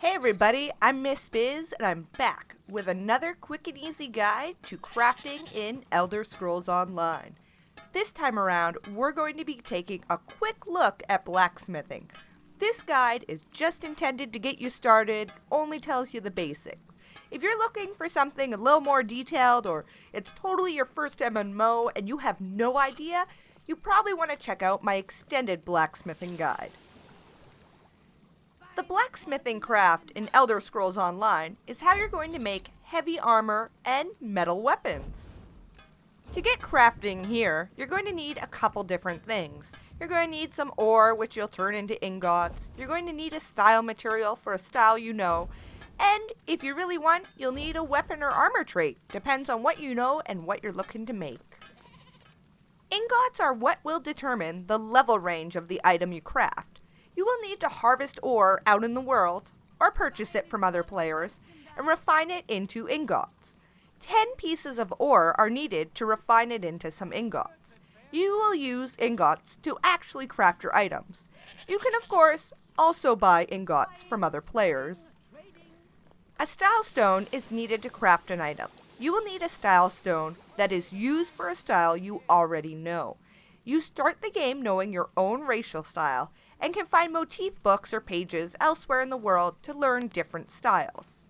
Hey everybody, I'm Miss Bizz and I'm back with another quick and easy guide to crafting in Elder Scrolls Online. This time around, we're going to be taking a quick look at blacksmithing. This guide is just intended to get you started, only tells you the basics. If you're looking for something a little more detailed or it's totally your first MMO and you have no idea, you probably want to check out my extended blacksmithing guide. The blacksmithing craft in Elder Scrolls Online is how you're going to make heavy armor and metal weapons. To get crafting here, you're going to need a couple different things. You're going to need some ore, which you'll turn into ingots. You're going to need a style material for a style you know. And if you really want, you'll need a weapon or armor trait. Depends on what you know and what you're looking to make. Ingots are what will determine the level range of the item you craft. You will need to harvest ore out in the world, or purchase it from other players, and refine it into ingots. 10 pieces of ore are needed to refine it into some ingots. You will use ingots to actually craft your items. You can, of course, also buy ingots from other players. A style stone is needed to craft an item. You will need a style stone that is used for a style you already know. You start the game knowing your own racial style, and can find motif books or pages elsewhere in the world to learn different styles.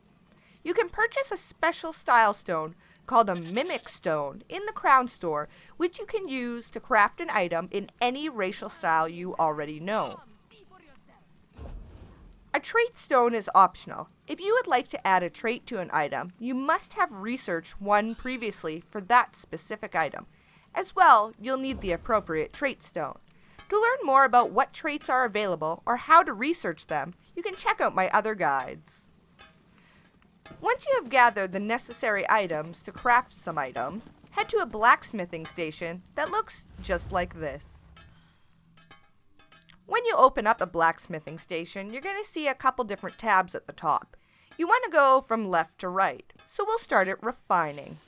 You can purchase a special style stone called a mimic stone in the crown store, which you can use to craft an item in any racial style you already know. A trait stone is optional. If you would like to add a trait to an item, you must have researched one previously for that specific item. As well, you'll need the appropriate trait stone. To learn more about what traits are available or how to research them, you can check out my other guides. Once you have gathered the necessary items to craft some items, head to a blacksmithing station that looks just like this. When you open up a blacksmithing station, you're going to see a couple different tabs at the top. You want to go from left to right, so we'll start at refining.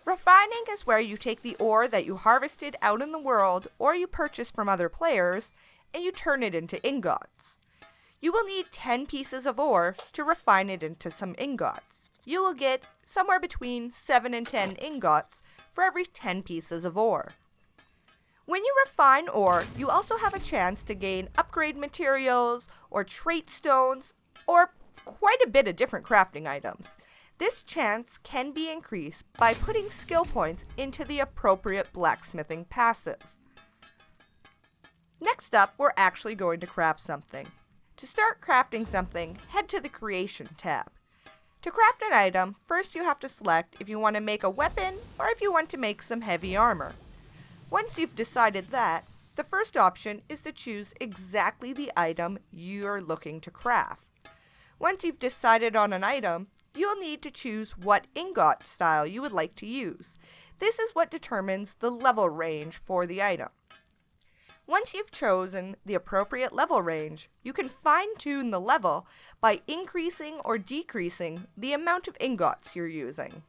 Refining is where you take the ore that you harvested out in the world or you purchased from other players and you turn it into ingots. You will need 10 pieces of ore to refine it into some ingots. You will get somewhere between 7 and 10 ingots for every 10 pieces of ore. When you refine ore, you also have a chance to gain upgrade materials or trait stones or quite a bit of different crafting items. This chance can be increased by putting skill points into the appropriate blacksmithing passive. Next up, we're actually going to craft something. To start crafting something, head to the Creation tab. To craft an item, first you have to select if you want to make a weapon or if you want to make some heavy armor. Once you've decided that, the first option is to choose exactly the item you're looking to craft. Once you've decided on an item, you'll need to choose what ingot style you would like to use. This is what determines the level range for the item. Once you've chosen the appropriate level range, you can fine-tune the level by increasing or decreasing the amount of ingots you're using.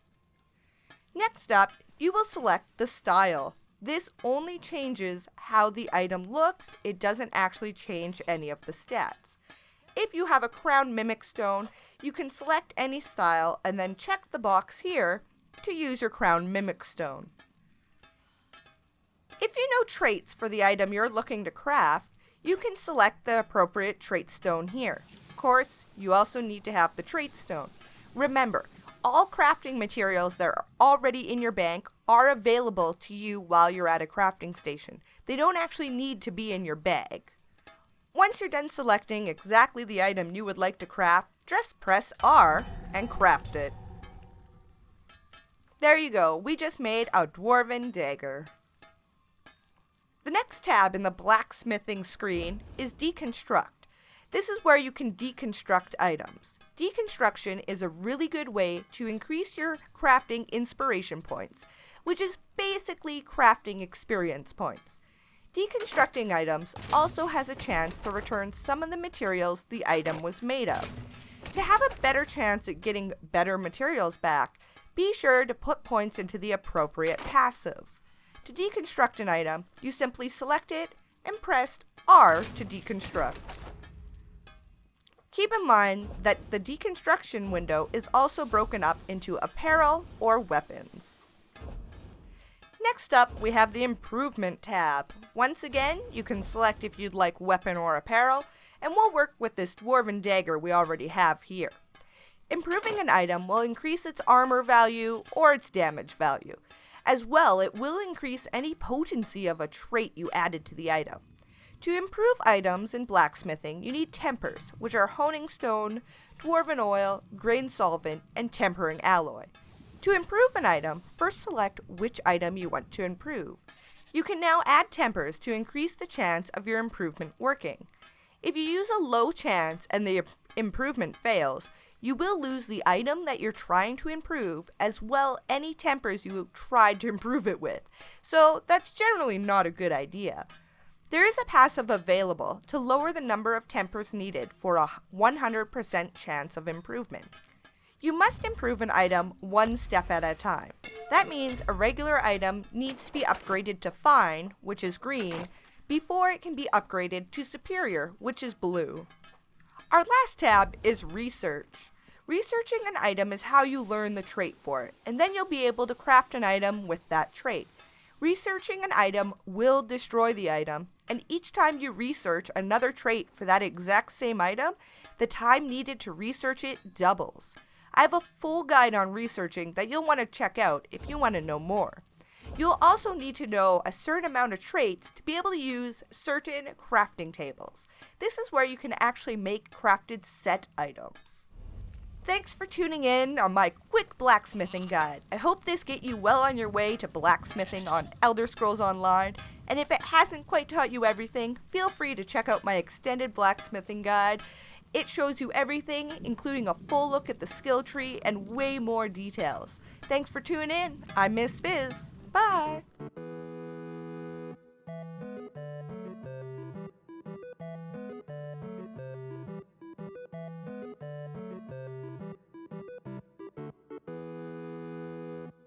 Next up, you will select the style. This only changes how the item looks. It doesn't actually change any of the stats. If you have a crown mimic stone, you can select any style and then check the box here to use your crown mimic stone. If you know traits for the item you're looking to craft, you can select the appropriate trait stone here. Of course, you also need to have the trait stone. Remember, all crafting materials that are already in your bank are available to you while you're at a crafting station. They don't actually need to be in your bag. Once you're done selecting exactly the item you would like to craft, just press R and craft it. There you go, we just made a dwarven dagger. The next tab in the blacksmithing screen is Deconstruct. This is where you can deconstruct items. Deconstruction is a really good way to increase your crafting inspiration points, which is basically crafting experience points. Deconstructing items also has a chance to return some of the materials the item was made of. To have a better chance at getting better materials back, be sure to put points into the appropriate passive. To deconstruct an item, you simply select it and press R to deconstruct. Keep in mind that the deconstruction window is also broken up into apparel or weapons. Next up, we have the Improvement tab. Once again, you can select if you'd like weapon or apparel, and we'll work with this dwarven dagger we already have here. Improving an item will increase its armor value or its damage value. As well, it will increase any potency of a trait you added to the item. To improve items in blacksmithing, you need tempers, which are honing stone, dwarven oil, grain solvent, and tempering alloy. To improve an item, first select which item you want to improve. You can now add tempers to increase the chance of your improvement working. If you use a low chance and the improvement fails, you will lose the item that you're trying to improve, as well any tempers you tried to improve it with. So that's generally not a good idea. There is a passive available to lower the number of tempers needed for a 100% chance of improvement. You must improve an item one step at a time. That means a regular item needs to be upgraded to Fine, which is green, before it can be upgraded to Superior, which is blue. Our last tab is Research. Researching an item is how you learn the trait for it, and then you'll be able to craft an item with that trait. Researching an item will destroy the item, and each time you research another trait for that exact same item, the time needed to research it doubles. I have a full guide on researching that you'll want to check out if you want to know more. You'll also need to know a certain amount of traits to be able to use certain crafting tables. This is where you can actually make crafted set items. Thanks for tuning in on my quick blacksmithing guide. I hope this gets you well on your way to blacksmithing on Elder Scrolls Online, and if it hasn't quite taught you everything, feel free to check out my extended blacksmithing guide. It shows you everything, including a full look at the skill tree and way more details. Thanks for tuning in. I'm Miss Bizz. Bye!